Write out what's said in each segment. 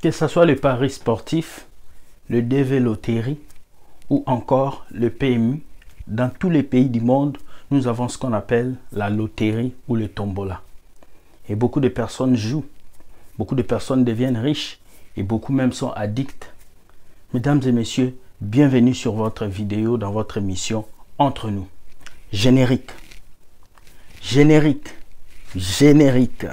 Que ce soit le pari sportif, le DV Loterie ou encore le PMU, dans tous les pays du monde, nous avons ce qu'on appelle la loterie ou le tombola. Et beaucoup de personnes jouent, beaucoup de personnes deviennent riches et beaucoup même sont addicts. Mesdames et messieurs, bienvenue sur votre vidéo dans votre émission Entre nous. Générique, générique, générique.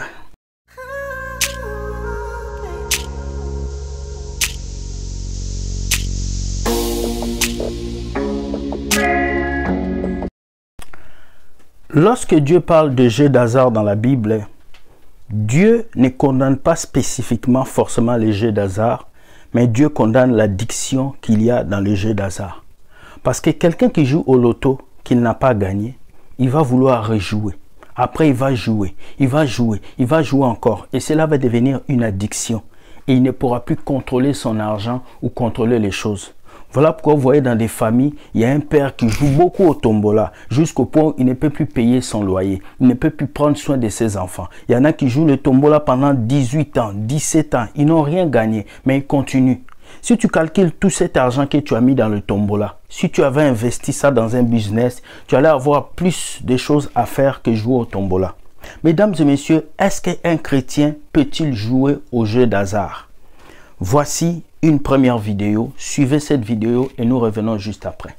Lorsque Dieu parle de jeux d'hasard dans la Bible, Dieu ne condamne pas spécifiquement forcément les jeux d'hasard, mais Dieu condamne l'addiction qu'il y a dans les jeux d'hasard. Parce que quelqu'un qui joue au loto, qu'il n'a pas gagné, il va vouloir rejouer. Après, il va jouer, il va jouer, il va jouer encore. Et cela va devenir une addiction. Et il ne pourra plus contrôler son argent ou contrôler les choses. Voilà pourquoi vous voyez dans des familles, il y a un père qui joue beaucoup au tombola, jusqu'au point où il ne peut plus payer son loyer, il ne peut plus prendre soin de ses enfants. Il y en a qui jouent le tombola pendant 18 ans, 17 ans, ils n'ont rien gagné, mais ils continuent. Si tu calcules tout cet argent que tu as mis dans le tombola, si tu avais investi ça dans un business, tu allais avoir plus de choses à faire que jouer au tombola. Mesdames et messieurs, est-ce qu'un chrétien peut-il jouer au jeu d'hasard? Voici une première vidéo. Suivez cette vidéo et nous revenons juste après.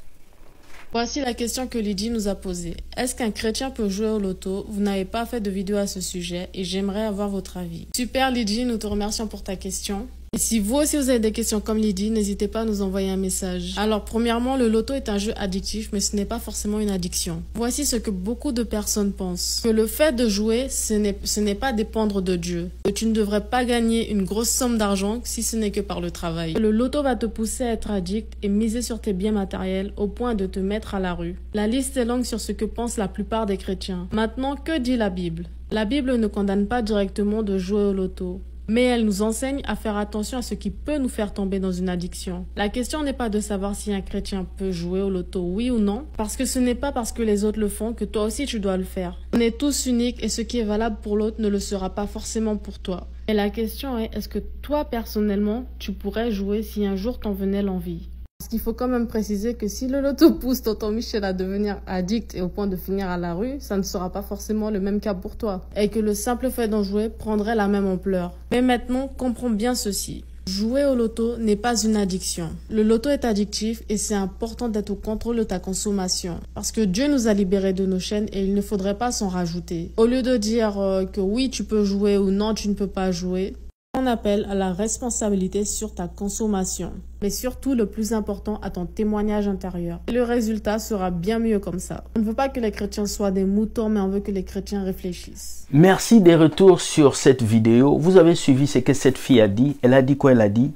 Voici la question que Lydie nous a posée. Est-ce qu'un chrétien peut jouer au loto? Vous n'avez pas fait de vidéo à ce sujet et j'aimerais avoir votre avis. Super Lydie, nous te remercions pour ta question. Et si vous aussi vous avez des questions comme Lydie, n'hésitez pas à nous envoyer un message. Alors premièrement, le loto est un jeu addictif, mais ce n'est pas forcément une addiction. Voici ce que beaucoup de personnes pensent. Que le fait de jouer, ce n'est pas dépendre de Dieu. Que tu ne devrais pas gagner une grosse somme d'argent si ce n'est que par le travail. Le loto va te pousser à être addict et miser sur tes biens matériels au point de te mettre à la rue. La liste est longue sur ce que pensent la plupart des chrétiens. Maintenant, que dit la Bible? La Bible ne condamne pas directement de jouer au loto. Mais elle nous enseigne à faire attention à ce qui peut nous faire tomber dans une addiction. La question n'est pas de savoir si un chrétien peut jouer au loto, oui ou non, parce que ce n'est pas parce que les autres le font que toi aussi tu dois le faire. On est tous uniques et ce qui est valable pour l'autre ne le sera pas forcément pour toi. Et la question est que toi personnellement, tu pourrais jouer si un jour t'en venait l'envie? Parce qu'il faut quand même préciser que si le loto pousse tonton Michel à devenir addict et au point de finir à la rue, ça ne sera pas forcément le même cas pour toi. Et que le simple fait d'en jouer prendrait la même ampleur. Mais maintenant, comprends bien ceci. Jouer au loto n'est pas une addiction. Le loto est addictif et c'est important d'être au contrôle de ta consommation. Parce que Dieu nous a libérés de nos chaînes et il ne faudrait pas s'en rajouter. Au lieu de dire que oui, tu peux jouer ou non, tu ne peux pas jouer, on appelle à la responsabilité sur ta consommation, mais surtout le plus important à ton témoignage intérieur. Et le résultat sera bien mieux comme ça. On ne veut pas que les chrétiens soient des moutons, mais on veut que les chrétiens réfléchissent. Merci des retours sur cette vidéo. Vous avez suivi ce que cette fille a dit. Elle a dit quoi? Elle a dit: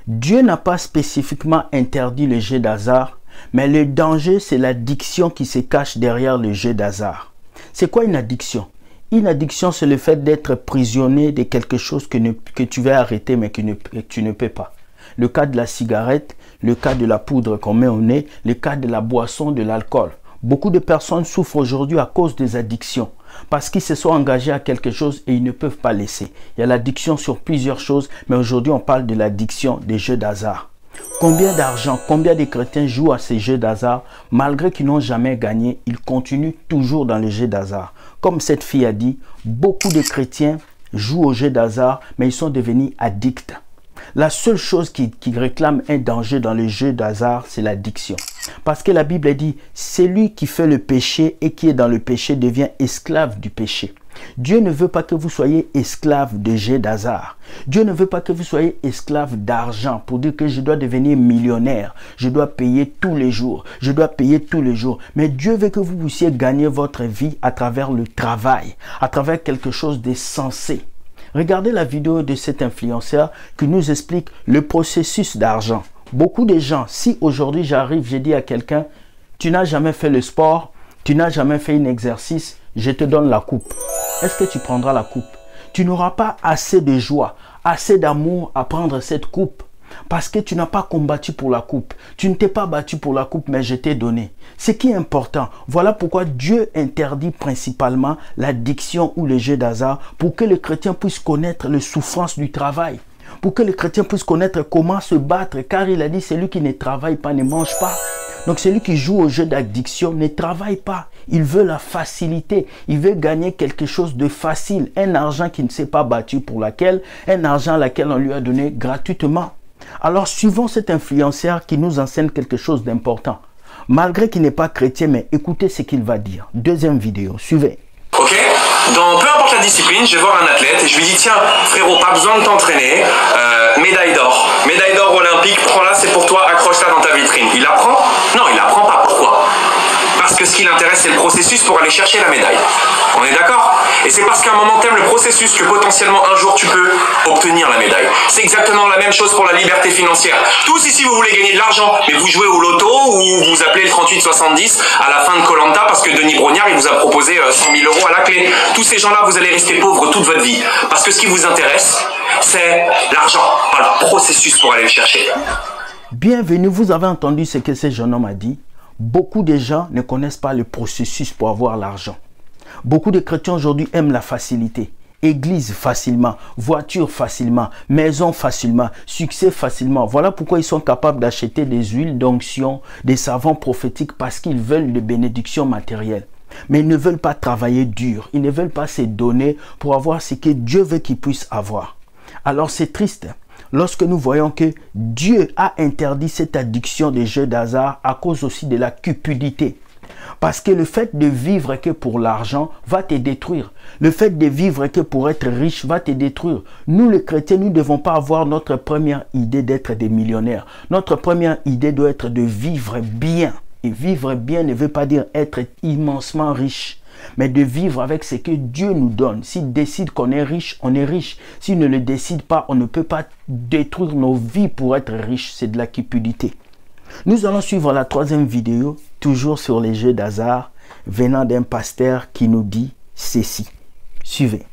Dieu n'a pas spécifiquement interdit le jeu d'hasard, mais le danger, c'est l'addiction qui se cache derrière le jeu d'hasard. C'est quoi une addiction? Une addiction, c'est le fait d'être prisonnier de quelque chose que tu veux arrêter, mais que tu ne peux pas. Le cas de la cigarette, le cas de la poudre qu'on met au nez, le cas de la boisson, de l'alcool. Beaucoup de personnes souffrent aujourd'hui à cause des addictions, parce qu'ils se sont engagés à quelque chose et ils ne peuvent pas laisser. Il y a l'addiction sur plusieurs choses, mais aujourd'hui on parle de l'addiction des jeux d'hasard. Combien d'argent, combien de chrétiens jouent à ces jeux d'hasard, malgré qu'ils n'ont jamais gagné, ils continuent toujours dans les jeux d'hasard. Comme cette fille a dit, beaucoup de chrétiens jouent aux jeux d'hasard, mais ils sont devenus addicts. La seule chose qui réclame un danger dans les jeux d'hasard, c'est l'addiction. Parce que la Bible dit, celui qui fait le péché et qui est dans le péché devient esclave du péché. Dieu ne veut pas que vous soyez esclave de jeux d'hasard. Dieu ne veut pas que vous soyez esclave d'argent pour dire que je dois devenir millionnaire. Je dois payer tous les jours. Je dois payer tous les jours. Mais Dieu veut que vous puissiez gagner votre vie à travers le travail, à travers quelque chose de sensé. Regardez la vidéo de cet influenceur qui nous explique le processus d'argent. Beaucoup de gens, si aujourd'hui j'arrive, je dis à quelqu'un, tu n'as jamais fait le sport, tu n'as jamais fait un exercice, je te donne la coupe. Est-ce que tu prendras la coupe? Tu n'auras pas assez de joie, assez d'amour à prendre cette coupe. Parce que tu n'as pas combattu pour la coupe. Tu ne t'es pas battu pour la coupe, mais je t'ai donné. Ce qui est important. Voilà pourquoi Dieu interdit principalement l'addiction ou le jeu d'hasard pour que le chrétien puisse connaître les souffrances du travail. Pour que les chrétiens puissent connaître comment se battre. Car il a dit, celui qui ne travaille pas ne mange pas. Donc celui qui joue au jeu d'addiction ne travaille pas. Il veut la facilité. Il veut gagner quelque chose de facile. Un argent qui ne s'est pas battu pour laquelle. Un argent à laquelle on lui a donné gratuitement. Alors suivons cet influenceur qui nous enseigne quelque chose d'important. Malgré qu'il n'est pas chrétien, mais écoutez ce qu'il va dire. Deuxième vidéo, suivez. Ok, dans peu importe la discipline, je vais voir un athlète et je lui dis tiens frérot, pas besoin de t'entraîner, médaille d'or olympique, prends-la, c'est pour toi, accroche-la dans ta vitrine. Il apprend? Non, il apprend pas. Pourquoi? Parce que ce qui l'intéresse, c'est le processus pour aller chercher la médaille. On est d'accord? Et c'est parce qu'à un moment t'aimes le processus que potentiellement un jour tu peux obtenir la médaille. C'est exactement la même chose pour la liberté financière. Tous ici vous voulez gagner de l'argent, mais vous jouez au loto ou vous appelez le 3870 à la fin de koh Lanta parce que Denis Brognard il vous a proposé 100 000 € à la clé. Tous ces gens-là, vous allez rester pauvres toute votre vie. Parce que ce qui vous intéresse, c'est l'argent, pas le processus pour aller le chercher. Bienvenue, vous avez entendu ce que ce jeune homme a dit. Beaucoup de gens ne connaissent pas le processus pour avoir l'argent. Beaucoup de chrétiens aujourd'hui aiment la facilité. Église facilement, voiture facilement, maison facilement, succès facilement. Voilà pourquoi ils sont capables d'acheter des huiles d'onction, des savons prophétiques parce qu'ils veulent des bénédictions matérielles. Mais ils ne veulent pas travailler dur. Ils ne veulent pas se donner pour avoir ce que Dieu veut qu'ils puissent avoir. Alors c'est triste lorsque nous voyons que Dieu a interdit cette addiction des jeux d'hasard à cause aussi de la cupidité. Parce que le fait de vivre que pour l'argent va te détruire. Le fait de vivre que pour être riche va te détruire. Nous les chrétiens, nous ne devons pas avoir notre première idée d'être des millionnaires. Notre première idée doit être de vivre bien. Et vivre bien ne veut pas dire être immensement riche, mais de vivre avec ce que Dieu nous donne. S'il décide qu'on est riche, on est riche. S'il ne le décide pas, on ne peut pas détruire nos vies pour être riche. C'est de la cupidité. Nous allons suivre la troisième vidéo, toujours sur les jeux d'hasard, venant d'un pasteur qui nous dit ceci. Suivez.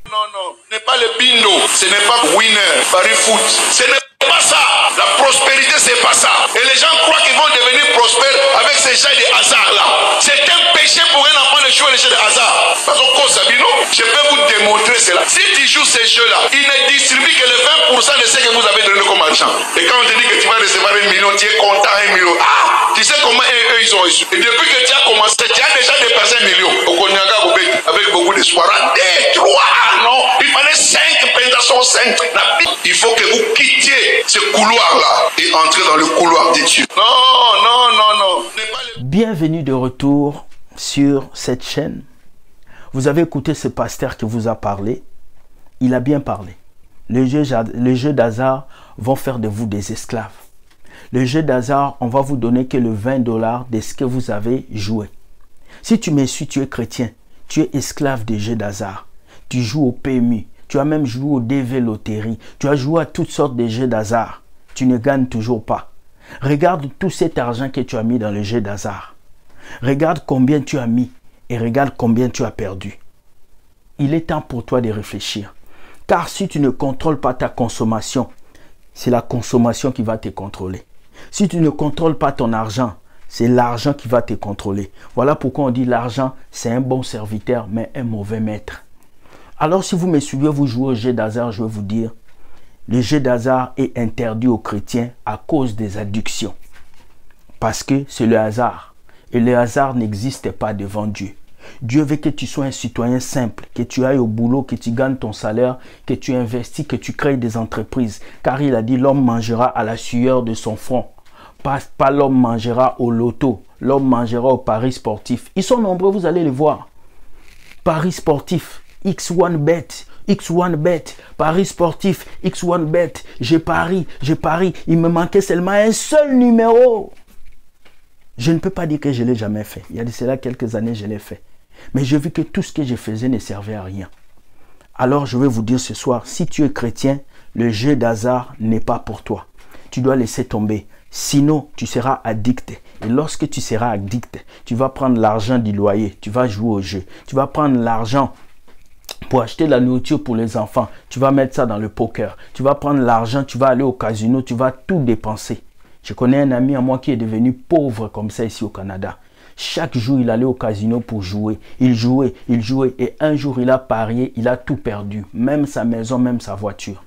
Non, ce n'est pas le bingo, ce n'est pas winner, pari foot, ce n'est pas ça. La prospérité, c'est pas ça. Et les gens croient qu'ils vont devenir prospères avec ces jeux de hasard-là. C'est un péché pour un enfant de jouer les jeux de hasard. Parce que Sabino, je peux vous démontrer cela. Si tu joues ces jeux-là, ils ne distribuent que le 20% de ce que vous avez donné comme argent. Et quand on te dit que tu vas recevoir 1 million, tu es content 1 million. Ah, tu sais comment eux ils ont reçu. Et depuis que tu as commencé, tu as déjà dépassé 1 million. Au Konyaga, avec beaucoup d'espoir. 2, 3, non. Il fallait 5 péndations, 5. Il faut que vous quittiez ce couloir-là et entrez dans le couloir de Dieu. Non. Bienvenue de retour sur cette chaîne. Vous avez écouté ce pasteur qui vous a parlé. Il a bien parlé. Les jeux d'hasard vont faire de vous des esclaves. Le jeu d'hasard, on va vous donner que le 20 $ de ce que vous avez joué. Si tu me suis, tu es chrétien. Tu es esclave des jeux d'hasard. Tu joues au PMU. Tu as même joué au DV Loterie. Tu as joué à toutes sortes de jeux d'hasard. Tu ne gagnes toujours pas. Regarde tout cet argent que tu as mis dans le jeu d'hasard. Regarde combien tu as mis et regarde combien tu as perdu. Il est temps pour toi de réfléchir. Car si tu ne contrôles pas ta consommation, c'est la consommation qui va te contrôler. Si tu ne contrôles pas ton argent, c'est l'argent qui va te contrôler. Voilà pourquoi on dit l'argent, c'est un bon serviteur, mais un mauvais maître. Alors si vous me suivez, vous jouez au jeu d'hasard, je vais vous dire, le jeu d'hasard est interdit aux chrétiens à cause des addictions. Parce que c'est le hasard. Et le hasard n'existe pas devant Dieu. Dieu veut que tu sois un citoyen simple, que tu ailles au boulot, que tu gagnes ton salaire, que tu investis, que tu crées des entreprises. Car il a dit l'homme mangera à la sueur de son front. Pas l'homme mangera au loto, l'homme mangera au paris sportif. Ils sont nombreux, vous allez les voir. Paris sportif, X1bet, paris sportif, X1bet, j'ai pari, il me manquait seulement un seul numéro. Je ne peux pas dire que je ne l'ai jamais fait. Il y a de cela quelques années, je l'ai fait. Mais j'ai vu que tout ce que je faisais ne servait à rien. Alors je vais vous dire ce soir, si tu es chrétien, le jeu d'hasard n'est pas pour toi. Tu dois laisser tomber. Sinon, tu seras addict. Et lorsque tu seras addict, tu vas prendre l'argent du loyer. Tu vas jouer au jeu. Tu vas prendre l'argent pour acheter la nourriture pour les enfants. Tu vas mettre ça dans le poker. Tu vas prendre l'argent, tu vas aller au casino, tu vas tout dépenser. Je connais un ami à moi qui est devenu pauvre comme ça ici au Canada. Chaque jour, il allait au casino pour jouer. Il jouait. Et un jour, il a parié, il a tout perdu. Même sa maison, même sa voiture.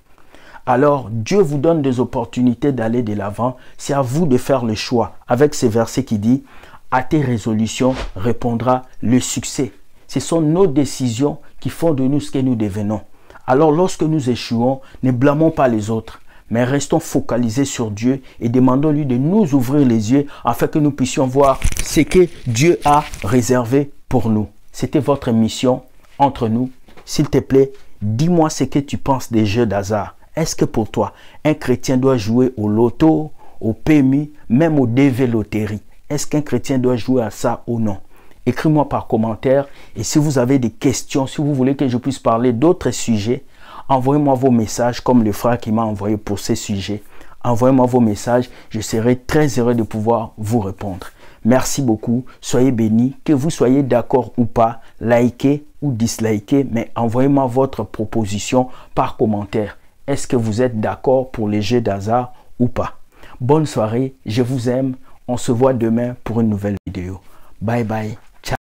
Alors, Dieu vous donne des opportunités d'aller de l'avant. C'est à vous de faire le choix. Avec ce verset qui dit, à tes résolutions répondra le succès. Ce sont nos décisions qui font de nous ce que nous devenons. Alors, lorsque nous échouons, ne blâmons pas les autres, mais restons focalisés sur Dieu et demandons-lui de nous ouvrir les yeux afin que nous puissions voir ce que Dieu a réservé pour nous. C'était votre mission entre nous. S'il te plaît, dis-moi ce que tu penses des jeux d'hasard. Est-ce que pour toi, un chrétien doit jouer au loto, au PMI, même au DV loterie? Est-ce qu'un chrétien doit jouer à ça ou non? Écris-moi par commentaire. Et si vous avez des questions, si vous voulez que je puisse parler d'autres sujets, envoyez-moi vos messages comme le frère qui m'a envoyé pour ces sujets. Envoyez-moi vos messages. Je serai très heureux de pouvoir vous répondre. Merci beaucoup. Soyez bénis. Que vous soyez d'accord ou pas, likez ou dislikez, mais envoyez-moi votre proposition par commentaire. Est-ce que vous êtes d'accord pour les jeux d'hasard ou pas? Bonne soirée. Je vous aime. On se voit demain pour une nouvelle vidéo. Bye bye.